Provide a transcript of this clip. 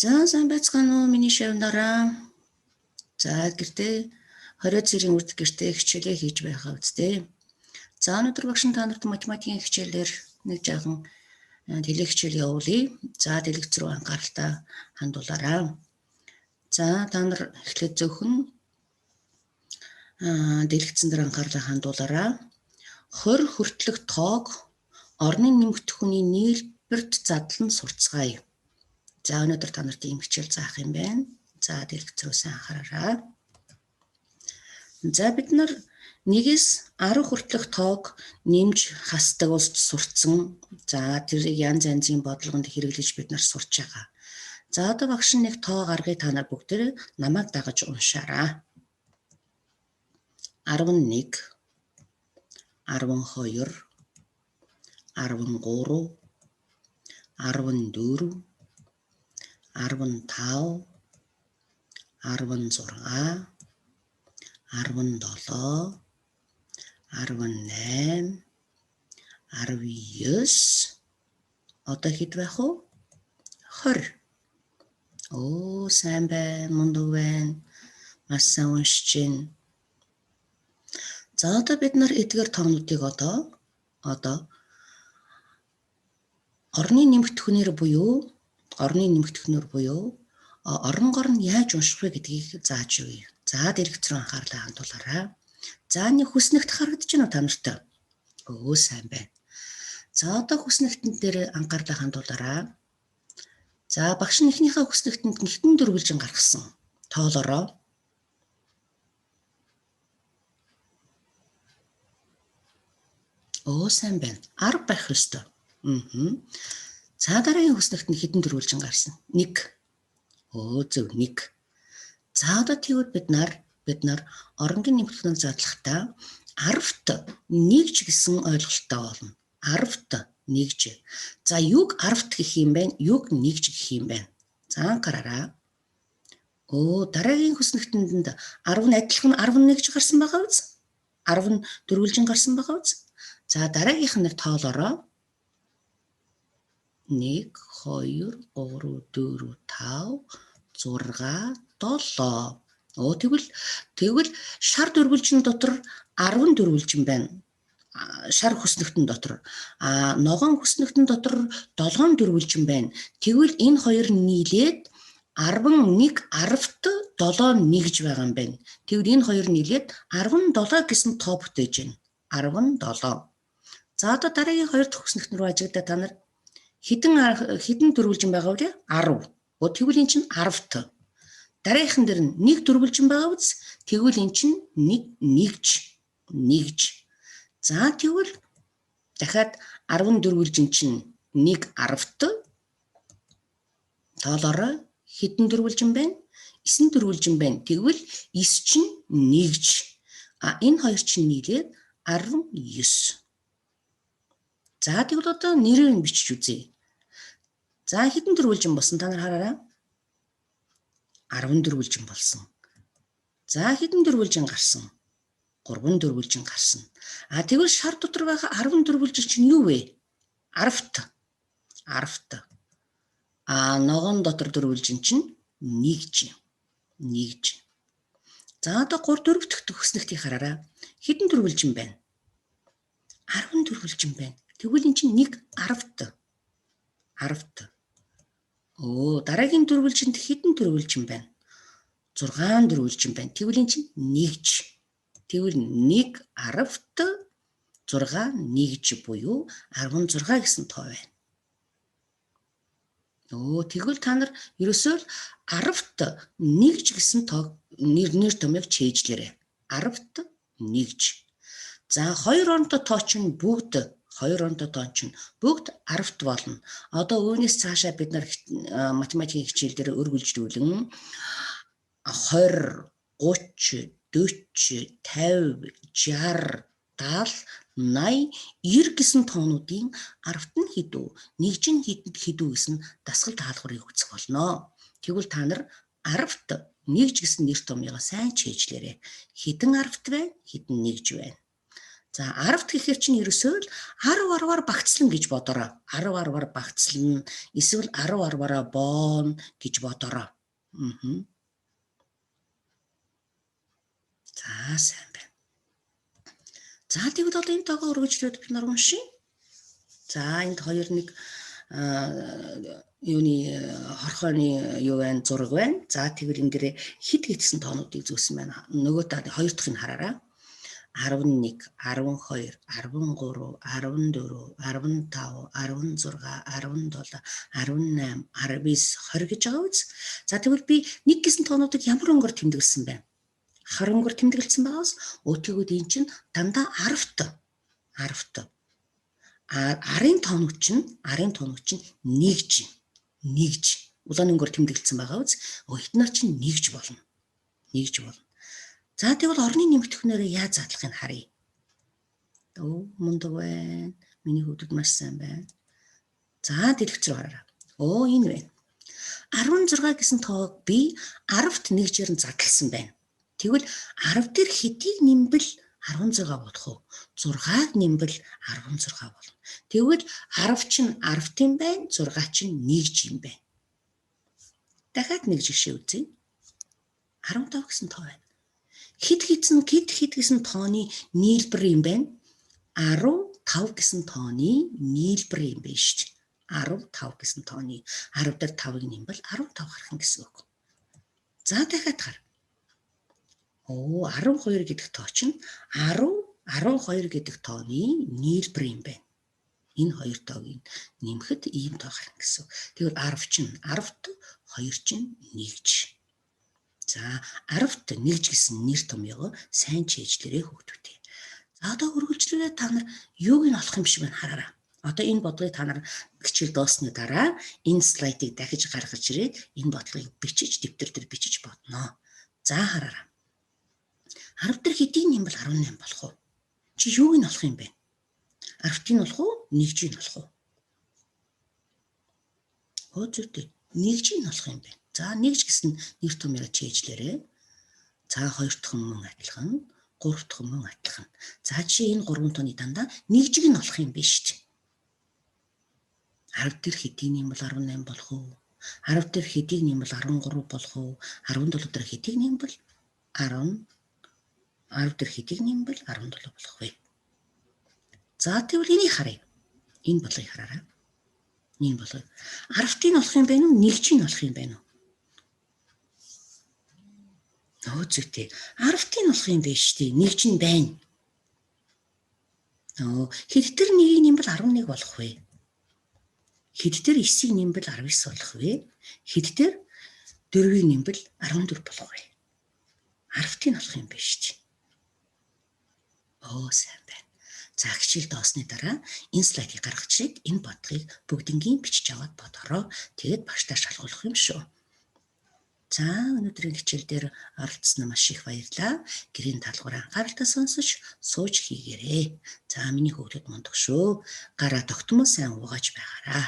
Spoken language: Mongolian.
За сайн байцгаана уу миний шавнараа. За гэртээ 20 цэрийн үрд гэртээ хичээлээ хийж байхаа үстэй. За өнөөдөр багш та нарт математикийн хичээлээр нэг жаахан дэлгэх хичээл явуулъя. За дэлгэц рүү анхааралтай хандуулаарай. За та нар эхлээд зөвхөн дэлгэцэн дээр анхаарлаа хандуулаарай. 20 хүртэлх тоог орны нэмэгдэхүүний нийлбэрт задлан сурцгаая. За өнөөдөр та нарт ийм хичээл заах юм байна. За дэлгэц рүү сайн анхаараарай. За бид нар 1-ээс 10 хүртэлх тоог нэмж хасдаг улс сурцсан. За тэрийг янз янзын бодлогонд хэрэглэж бид нар сурч байгаа. За одоо багш нэг тоо гаргая, та нар бүгдээ намайг дагаж уншаарай. 11 12 13 14 15 16 17 18 19 одоо хэд байх вэ? 20. Оо сайн байна, мундаг байна. Маш сайн уншиж байна. За одоо бид нар эдгээр тоонуудыг одоо орны нэмэгдэхүүнээр буюу оронгоор нь яаж унших вэ гэдгийг зааж өгье. За дэлгэц рүү анхаарлаа хандуулаарай. За нэг хүснэгт харагдаж байна уу та нарт? Өө сайн байна. За одоо хүснэгтэн дээр анхаарлаа хандуулаарай. За багш нь эхнийхээ хүснэгтэнд нэгтэн дөрвөлжин гаргасан. Тоолороо. Оо сайн байна. 10 байх ёстой. За дараагийн хүснэгтэнд хэдэн дөрвөлжин гарсан? 1. Оо зөв 1. За одоо тэгвэл бид нар оронгийн нэмэгдэхүүнийг задлахдаа 10-т 1 гэсэн ойлголттой болно. 10-т 1. За юг 10-т гэх юм байна? Юг 1 гэх юм байна. За анхаараарай. Оо дараагийн хүснэгтэнд 10 нь адилхан 11 гарсан байгаа үз? 10 нь дөрвөлжин гарсан байгаа үз? За дараагийнх нь тоолороо. 1 2 3 4 5 6 7. Оо тэгвэл шар дөрвөлжин дотор 10 дөрвөлжин байна. Шар хүснэгтэн дотор. Ногоон хүснэгтэн дотор 7 дөрвөлжин байна. Тэгвэл энэ хоёр нийлээд 11 10-т 7 нэгж байгаа юм байна. Тэгвэл энэ хоёр нийлээд 17 гэсэн тоо бүтээж байна. 17. За одоо дараагийн хоёр дахь хүснэгтэн рүү ажиглаад та нар хэдэн дөрвөлжин байгаа вэ? 10. Оо тэгвэл эн чинь 10-т. Дараагийнхан дээр нь 1 дөрвөлжин байгаа үз? Тэгвэл эн чинь 1 нэгж. За тэгвэл дахиад 10 дөрвөлжин чинь 1 10-т. Тоолороо хэдэн дөрвөлжин байна? 9 дөрвөлжин байна. Тэгвэл 9 чинь нэгж. Энэ хоёр чинь нийлээд 19. За тэгвэл одоо нэрээр нь бичиж үзье. За хэдэн дөрвөлжин болсон та нар хараарай. 10 дөрвөлжин болсон. За хэдэн дөрвөлжин гарсан? 3 дөрвөлжин гарсан. Тэгвэл шар дотор байгаа 10 дөрвөлжин чинь юу вэ? 10-т. Ногоон дотор дөрвөлжин чинь нэгж. За одоо 3 дөрөв дэх хүснэгтийг хараарай. Хэдэн дөрвөлжин байна? 10 дөрвөлжин байна. Тэгвэл эн чинь 1 10-т. Оо дараагийн дөрвөлжинд хэдэн дөрвөлжин байна? 6 дөрвөлжин байна. Тэгвэл эн чинь нэгж. Тэгвэл 1 10-т 6 нэгж буюу 16 гэсэн тоо байна. Оо тэгвэл та нар ерөөсөө 10-т нэгж гэсэн тоо нэр томьёог чийжлээрэй. 10-т нэгж. За 2 оронтой тоо чинь бүгд 10-т болно. Одоо үүнээс цаашаа бид нар математикийн хичээл дээр өргөлжлүүлэн 20, 30, 40, 50, 60, 70, 80, 90 гэсэн тоонуудын 10-т нь хэдүү, нэгж нь хэдүү гэсэн дасгал даалгаврыг үзэх болно. Тэгвэл та нар 10-т нэгж гэсэн нэр томьёогоо сайн чийжлээрэй. Хэдэн 10-т байна? Хэдэн нэгж байна? За 10-т гэхээр чинь ерөөсөө л 10 багцлан гэж бодороо. 10 багцлан эсвэл 10 боон гэж бодороо. За сайн байна. За тэгвэл одоо энэ тоогоо өргөжлөөд бид нар уншия. За энд 2-1 юуны хорхооны юу байна, зураг байна. За тэгвэл энэ дээр хэд гэсэн тоонуудыг зөөсөн байна. Нөгөө та 2 дахь нь хараарай. 11, 12, 13, 14, 15, 16, 17, 18, 19, 20 гэж байгаа үз. За тэгвэл би 1 гэсэн тоонуудыг ямар өнгөөр тэмдэглэсэн байна? Хар өнгөөр тэмдэглэсэн байгаас өтгөөд эн чинь дандаа 10-т. Арын тоонууд чинь нэгж. Улаан өнгөөр тэмдэглэсэн байгаа үз. Эднэр чинь нэгж болно. За тэгвэл орны нэмэгдэхүүнээр яаж задлахыг харъя. Мундаг байна. Миний хөвдөд маш сайн байна. За дэлгэц рүү хараарай. Энэ байна. 16 гэсэн тоог би 10-т нэгжээр нь задлсан байна. Тэгвэл 10 дээр хэдийг нэмбэл 16 болох уу? 6-г нэмбэл 16 болно. Тэгвэл 10 чинь 10 юм байна, 6 чинь нэгж юм байна. Дахиад нэг жишээ үзье. 15 гэсэн тоо байна. Хэд гэсэн тооны нийлбэр юм байна? 15 гэсэн тооны нийлбэр юм байна шүү дээ. 15 гэсэн тооны 10 дээр 5-ыг нэмбэл 15 гарах юм гэсэн үг. За дахиад хар. 12 гэдэг тоо чинь 12 гэдэг тооны нийлбэр юм байна. Энэ хоёр тоогийг нэмэхэд ийм тоо гарах гэсэн. Тэгвэл 10 чинь 10-т 2 чинь нэгж. За 10-т нэгж гэсэн нэр томьёо сайн чийжлэрээ хөгтвүтэй. За одоо үргэлжлүүлээд та нар юуг нь олох юм шиг байна хараарай. Одоо энэ бодлогыг та нар хичээл дуусны дараа энэ слайдыг дахиж гаргаж ирээд энэ бодлогыг бичиж дэвтэр дээр бичиж бодноо. За хараарай. 10 дээр хэдийг нэмбэл 18 болох уу? Чи юуг нь олох юм бэ? 10-ыг нь олох уу? Нэгжийг нь олох уу? Зүйтэй. Нэгжийг нь олох юм бэ. За нэгж гэсэн нэр томьёо чийжлээрээ. За 2 дахь мөн адилхан, 3 дахь мөн адилхан. За чи энэ 3 тооны дандаа нэгжийг нь олох юм биш үү? 10 дээр хэдийг нэмбэл 18 болох уу? 10 дээр хэдийг нэмбэл 13 болох уу? 17 дээр хэдийг нэмбэл 10 дээр хэдийг нэмбэл 17 болох вэ? За тэгвэл энийг харъя. Энэ бодлогыг хараарай. Энэ бодлого 10-ыг нь олох юм байна уу? Нэгжийг нь олох юм байна уу? Зүйтэй. 10-ыг нь олох юм байна шүү дээ. Нэгж нь байна. Хэд дээр 1-ийг нэмбэл 11 болох вэ? Хэд дээр 9-ийг нэмбэл 19 болох вэ? Хэд дээр 4-ийг нэмбэл 14 болох вэ? 10-ыг нь олох юм байна шүү дээ. Сайн байна. За хичээл доосны дараа энэ слайдыг гаргаж ирээд энэ бодлогыг бүгднгийн бичиж аваад бодороо. Тэгээд багштай шалгуулах юм шүү. За өнөөдрийн хичээл дээр оролцсон маш их баярлалаа. Гэрийн даалгавраа анхааралтай сонсож сууж хийгээрэй. За миний хөвгөд мундаг шүү. Гараа тогтмол сайн угааж байгаарай.